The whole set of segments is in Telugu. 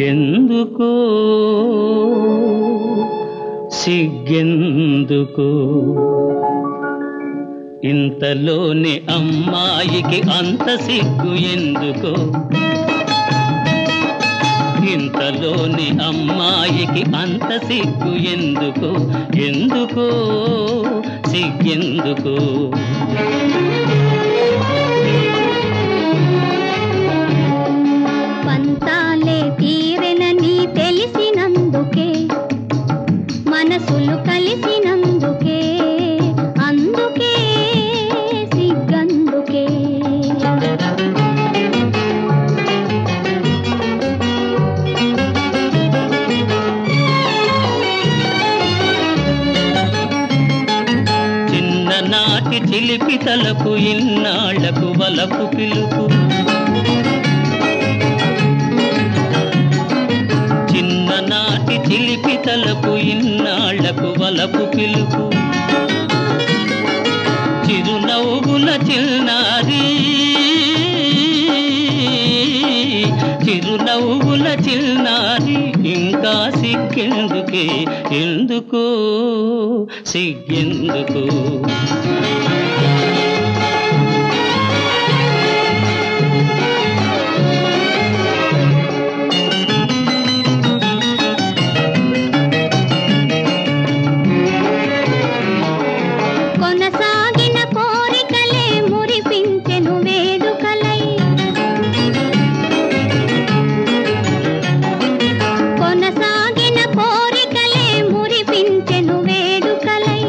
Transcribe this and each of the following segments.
ఎందుకో సిగ్గెందుకో ఇంతలోనే అమ్మాయికి అంత సిగ్గు ఎందుకో ఇంతలోనే అమ్మాయికి అంత సిగ్గు ఎందుకో ఎందుకో సిగ్గెందుకో పంతాలే తీరెనని తెలిసినందుకే మనసులు కలిసినందుకే అందుకే సిగ్గందుకే చిన్ననాటి చిలిపి తలపు ఇన్నాళ్లకు వలపు పిలుపు చిన్ననాటి చిలిపి తలపు ఇన్నాళ్లకు వలపు పిలుపు చిరునవ్వుల చిన్నారి చిరునవ్వుల చిన్నారి ఇంకా సిగ్గెందుకే ఎందుకో సిగ్గెందుకో కొనసాగిన కోరికలే మురిపించెను వేడుకలై కొనసాగిన కోరికలే మురిపించెను వేడుకలై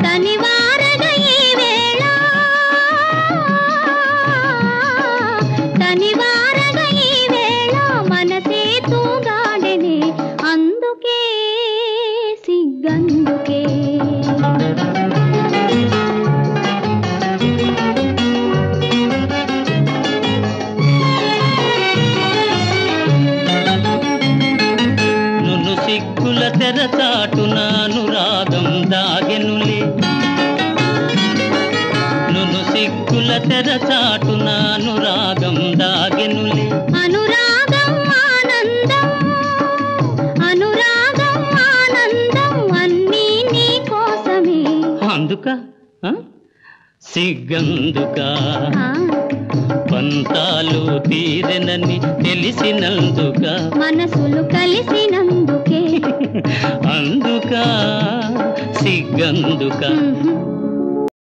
తనివారగా ఈ వేళ తనివారగా ఈ వేళ మనసే తూగాడెనే అందుకే సిగ్గందుకే నును సిగ్గుల తెరచాటున అనురాగం దాగెనులే నును సిగ్గుల తెరచాటున అనురాగం దాగెనులే అనురాగం ఆనందం అనురాగం ఆనందం అన్నీ నీ కోసమే అందుక సిగ్గందుక పంతాలు తీరెనని తెలిసినందుక మనసులు కలిసినందుకే అందుక సిగ్గందుక